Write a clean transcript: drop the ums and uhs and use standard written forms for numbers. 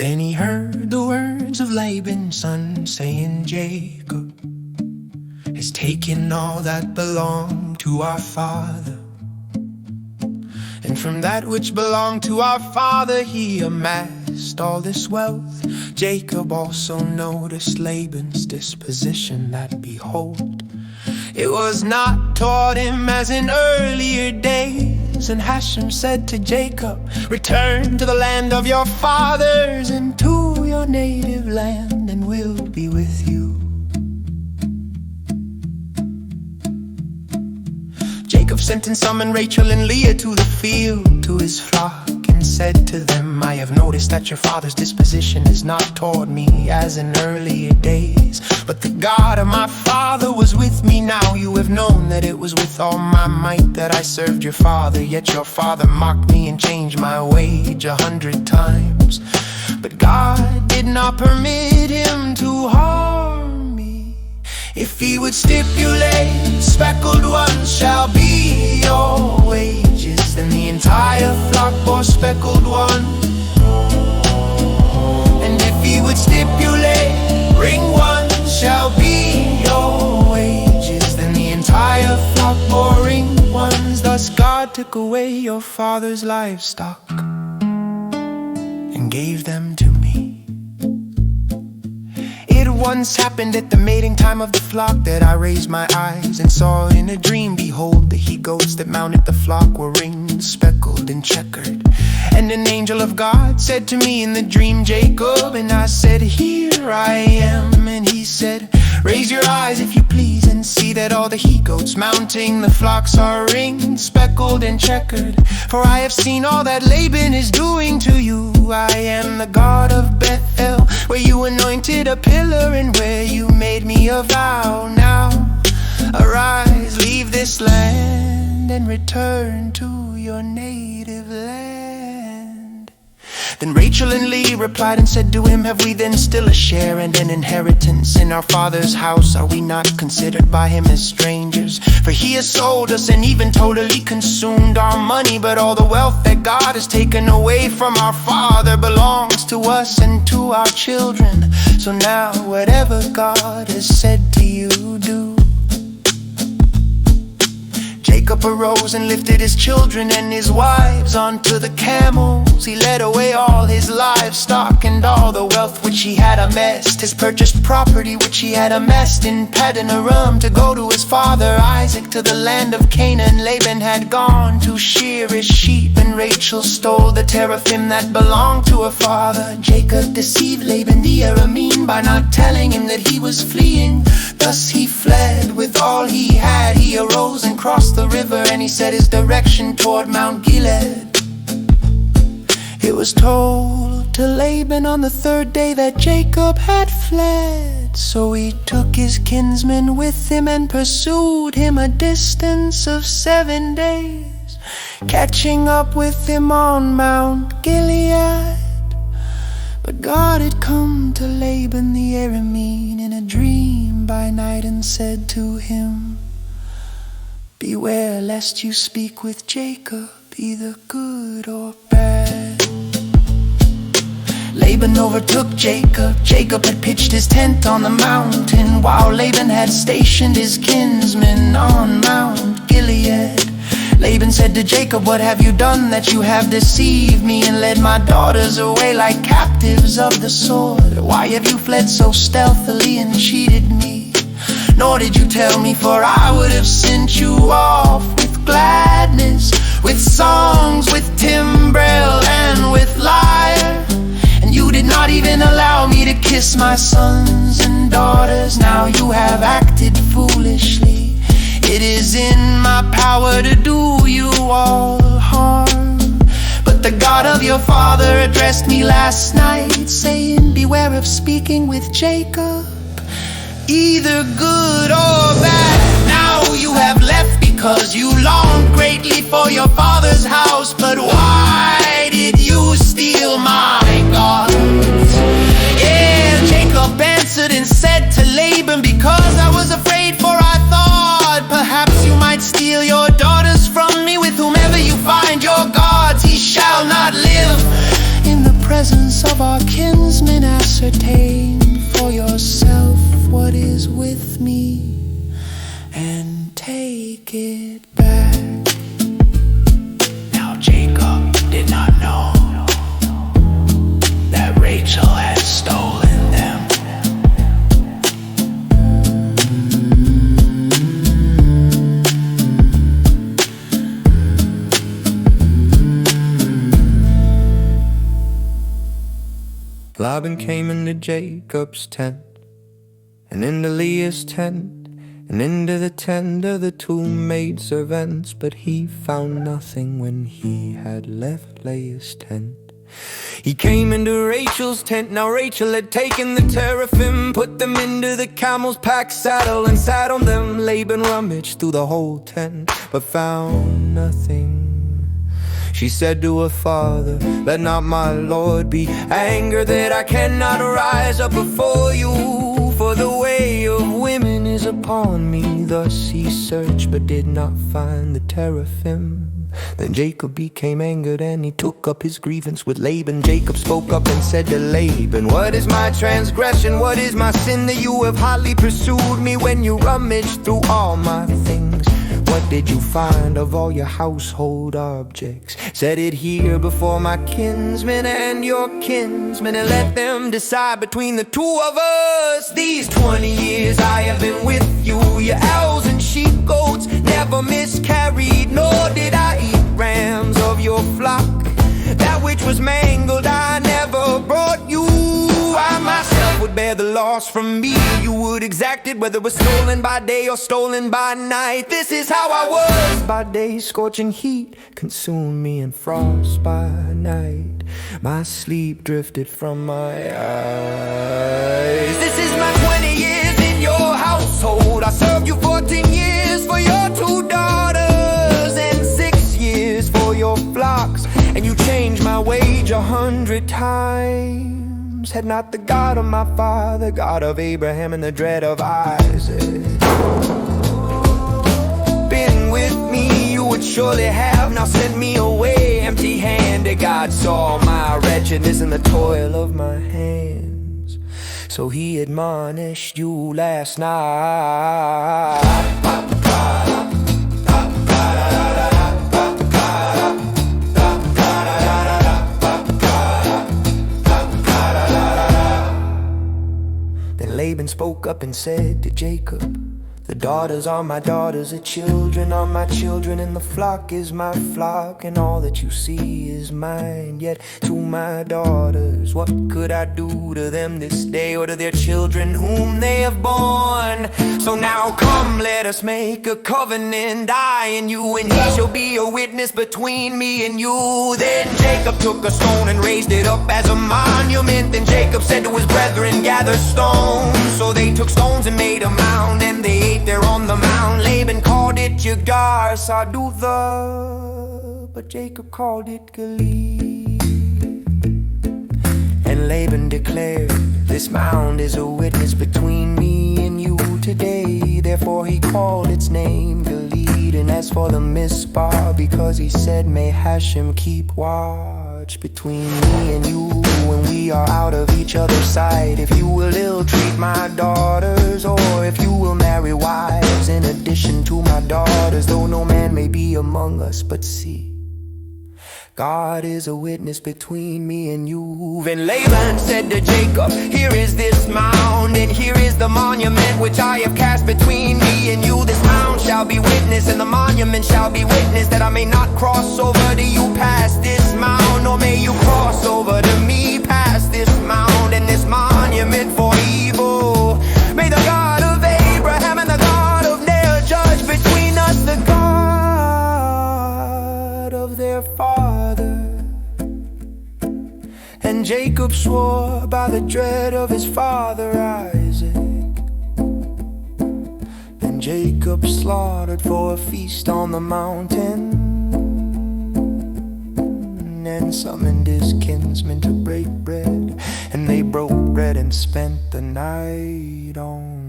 Then he heard the words of Laban's son saying, Jacob has taken all that belonged to our father, and from that which belonged to our father he amassed all this wealth. Jacob also noticed Laban's disposition, that behold, it was not toward him as in earlier days. And Hashem said to Jacob, return to the land of your fathers and to your native land, and we'll be with you. Jacob sent and summoned Rachel and Leah to the field, to his flock, and said to them, I have noticed that your father's disposition is not toward me as in earlier days, but the God of my father was with me. Now you have known that it was with all my might that I served your father, yet your father mocked me and changed my wage 100 times. But God did not permit him to harm me. If he would stipulate, speckled ones shall be your wages, then the entire flock bore speckled one. And if he would stipulate, ring ones shall be your wages, then the entire flock bore ring ones. Thus God took away your father's livestock and gave them to me. It once happened at the mating time of the flock that I raised my eyes and saw in a dream, behold, the he-goats that mounted the flock were ringed, speckled, and checkered. And an angel of God said to me in the dream, Jacob, and I said, here I am. And he said, raise your eyes if you please and see that all the he-goats mounting the flocks are ringed, speckled, and checkered. For I have seen all that Laban is doing to you. I am the God of Bethel, where you anointed a pillar and where you made me a vow. Now arise, leave this land and return to your native land. Then Rachel and Leah replied and said to him, have we then still a share and an inheritance in our father's house? Are we not considered by him as strangers? For he has sold us and even totally consumed our money. But all the wealth that God has taken away from our father belongs to us and to our children. So now whatever God has said to you, do. Jacob arose and lifted his children and his wives onto the camels. He led away all his livestock and all the wealth which he had amassed, his purchased property which he had amassed in Paddan Aram, to go to his father Isaac to the land of Canaan. Laban had gone to shear his sheep, and Rachel stole the teraphim that belonged to her father. Jacob deceived Laban the Aramean by not telling him that he was fleeing. Thus he fled with all he had. He arose and crossed the river, and he set his direction toward Mount Gilead. It was told to Laban on the third day that Jacob had fled. So he took his kinsmen with him and pursued him a distance of 7 days, catching up with him on Mount Gilead. But God had come to Laban the Aramean in a dream by night and said to him, beware lest you speak with Jacob, either good or bad. Laban overtook Jacob. Jacob had pitched his tent on the mountain, while Laban had stationed his kinsmen on Mount Gilead. Laban said to Jacob, what have you done that you have deceived me and led my daughters away like captives of the sword? Why have you fled so stealthily and cheated me? Nor did you tell me, for I would have sent you off with gladness, with songs, with timbrel, and with lyre. And you did not even allow me to kiss my sons and daughters. Now you have acted foolishly. It is in my power to do you all harm. But the God of your father addressed me last night, saying, beware of speaking with Jacob, either good or bad. Now you have left because you longed greatly for your father's house. But why did you steal my gods? Yeah, Jacob answered and said to Laban, because I was afraid, for I thought perhaps you might steal your daughters from me. With whomever you find your gods, he shall not live in the presence of our kin. Laban came into Jacob's tent, and into Leah's tent, and into the tent of the two maidservants, but he found nothing when he had left Leah's tent. He came into Rachel's tent. Now Rachel had taken the teraphim, put them into the camel's pack saddle, and sat on them. Laban rummaged through the whole tent, but found nothing. She said to her father, "Let not my Lord be angered that I cannot rise up before you, for the way of women is upon me." Thus he searched but did not find the teraphim. Then Jacob became angered, and he took up his grievance with Laban. Jacob spoke up and said to Laban, "What is my transgression? What is my sin that you have hotly pursued me when you rummaged through all my things? What did you find of all your household objects? Set it here before my kinsmen and your kinsmen, and let them decide between the two of us. These 20 years I have been with you. Your owls and sheep goats never miscarried, nor did I eat rams of your flock. That which was mangled I never brought you. I myself would bear the loss from me. You would exact it, whether it was stolen by day or stolen by night. This is how I was. By day scorching heat consumed me, and frost by night my sleep drifted from my eyes. This is my 20 years in your household. I served you 14 years for your 2 daughters, and 6 years for your flocks, and you changed my wage 100 times. Had not the God of my father, God of Abraham and the dread of Isaac, been with me, you would surely have now sent me away empty-handed. God saw my wretchedness and the toil of my hands, so he admonished you last night. Laban spoke up and said to Jacob, "The daughters are my daughters, the children are my children, and the flock is my flock, and all that you see is mine. Yet to my daughters, what could I do to them this day, or to their children whom they have borne? So now come, let us make a covenant, I and you, and he shall be a witness between me and you." Then Jacob took a stone and raised it up as a monument. Then Jacob said to his brethren, "Gather stones." So they took stones and made a mound, and they ate there on the mound. Laban called it Jagar Sadutha, but Jacob called it Gilead. And Laban declared, "This mound is a witness between me and you today." Therefore he called its name Gilead. And as for the Mizpah, because he said, "May Hashem keep watch between me and you when we are out of each other's sight. If you will ill-treat my daughters, or if you will marry wives in addition to my daughters, though no man may be among us, but see, God is a witness between me and you." Then Laban said to Jacob, "Here is this mound, and here is the monument which I have cast between me and you. This mound shall be witness, and the monument shall be witness, that I may not cross over to you past this mound, nor may you cross over to me past this mound and this monument for evil. May the God of Abraham and the God of Noah judge between us, the God of their father." And Jacob swore by the dread of his father Isaac. And Jacob slaughtered for a feast on the mountain, and summoned his kinsmen to break bread. And they broke bread and spent the night on